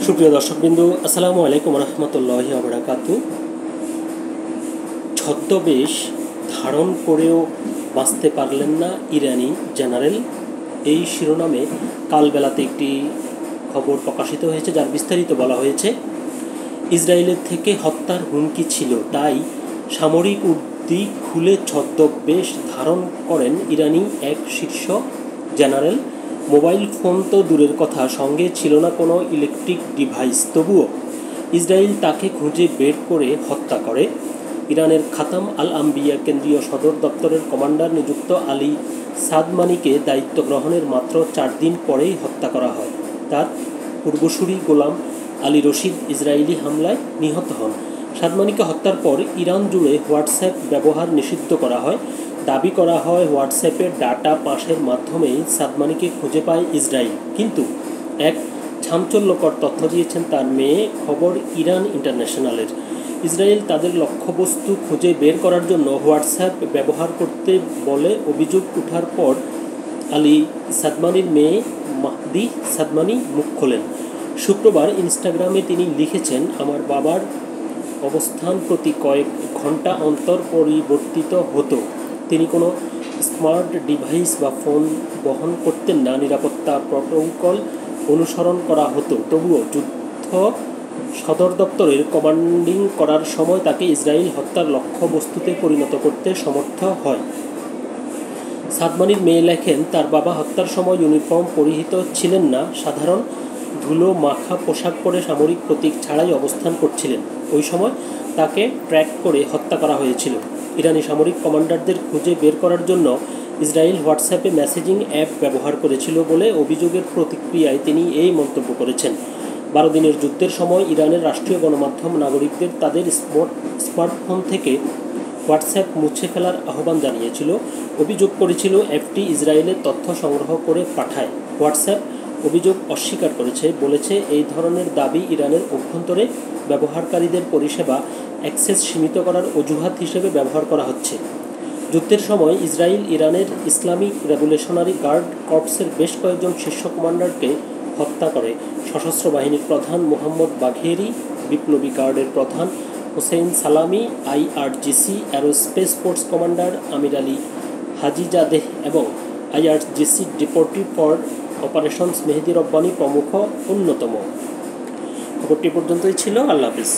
সুপ্রিয় দর্শকবৃন্দু, আসসালামু আলাইকুম রহমতুল্লাহি ওয়া বারাকাতুহু। ছদ্মবেশ ধারণ করেও বাঁচতে পারলেন না ইরানি জেনারেল, এই শিরোনামে কালবেলাতে একটি খবর প্রকাশিত হয়েছে, যার বিস্তারিত বলা হয়েছে ইসরায়েলের থেকে হত্যার হুমকি ছিল, তাই সামরিক উর্দি খুলে ছদ্মবেশ ধারণ করেন ইরানি এক শীর্ষ জেনারেল। মোবাইল ফোন তো দূরের কথা, সঙ্গে ছিল না কোনো ইলেকট্রিক ডিভাইস, তবুও ইসরায়েল তাকে খুঁজে বের করে হত্যা করে। ইরানের খাতাম আল আম্বিয়া কেন্দ্রীয় সদর দপ্তরের কমান্ডার নিযুক্ত আলী সাদমানিকে দায়িত্ব গ্রহণের মাত্র 4 দিন পরেই হত্যা করা হয়। তার পূর্বসূরি গোলাম আলী রশিদ ইসরায়েলি হামলায় নিহত হন। সাদমানিকে হত্যার পর ইরান জুড়ে হোয়াটসঅ্যাপ ব্যবহার নিষিদ্ধ করা হয়। দাবি করা হয় হোয়াটসঅ্যাপের ডাটা পাসের মাধ্যমেই সাদমানিকে খুঁজে পায় ইসরায়েল, কিন্তু এক চাঞ্চল্যকর তথ্য দিয়েছেন তার মেয়ে। খবর ইরান ইন্টারন্যাশনালের। ইসরায়েল তাদের লক্ষ্যবস্তু খুঁজে বের করার জন্য হোয়াটসঅ্যাপ ব্যবহার করতে বলে অভিযোগ ওঠার পর আলী সাদমানির মেয়ে মাহদি সাদমানি মুখ খোলেন। শুক্রবার ইনস্টাগ্রামে তিনি লিখেছেন, আমার বাবার অবস্থান প্রতি কয়েক ঘন্টা অন্তর পরিবর্তিত হতো। তিনি কোনো স্মার্ট ডিভাইস বা ফোন বহন করতেন না। নিরাপত্তা প্রটোকল অনুসরণ করা হতো, তবুও যুদ্ধ সদর দপ্তরের কমান্ডিং করার সময় তাকে ইসরায়েল হত্যার লক্ষ্যবস্তুতে পরিণত করতে সমর্থ হয়। সাদমানির মেয়ে লেখেন, তার বাবা হত্যার সময় ইউনিফর্ম পরিহিত ছিলেন না, সাধারণ ধুলো মাখা পোশাক পরে সামরিক প্রতীক ছাড়াই অবস্থান করছিলেন। ওই সময় তাকে ট্র্যাক করে হত্যা করা হয়েছিল। ইরানি সামরিক কমান্ডারদের খুঁজে বের করার জন্য ইসরায়েল হোয়াটসঅ্যাপে মেসেজিং অ্যাপ ব্যবহার করেছিল বলে অভিযোগের প্রতিক্রিয়ায় তিনি এই মন্তব্য করেছেন। 12 দিনের যুদ্ধের সময় ইরানের রাষ্ট্রীয় গণমাধ্যম নাগরিকদের তাদের স্মার্টফোন থেকে হোয়াটসঅ্যাপ মুছে ফেলার আহ্বান জানিয়েছিল। অভিযোগ করেছিল অ্যাপটি ইসরায়েলের তথ্য সংগ্রহ করে পাঠায়। হোয়াটসঅ্যাপ অভিযোগ অস্বীকার করেছে, বলেছে এই ধরনের দাবি ইরানের অভ্যন্তরে ব্যবহারকারীদের পরিষেবা অ্যাক্সেস সীমিত করার অজুহাত হিসেবে ব্যবহার করা হচ্ছে। যুদ্ধের সময় ইসরায়েল ইরানের ইসলামিক রেভলিউশনারি গার্ড কর্পসের বেশ কয়েকজন শীর্ষ কমান্ডারকে হত্যা করে। সশস্ত্র বাহিনীর প্রধান মোহাম্মদ বাঘেরি, বিপ্লবী গার্ডের প্রধান হোসেইন সালামি, আইআরজিসি অ্যারোস্পেস ফোর্স কমান্ডার আমির আলী হাজিজাদেহ এবং আইআরজিসি ডেপুটি ফর অপারেশনস মেহেদি রব্বানি প্রমুখ অন্যতম। খবরটি পর্যন্তই ছিল। আল্লাহ হাফিজ।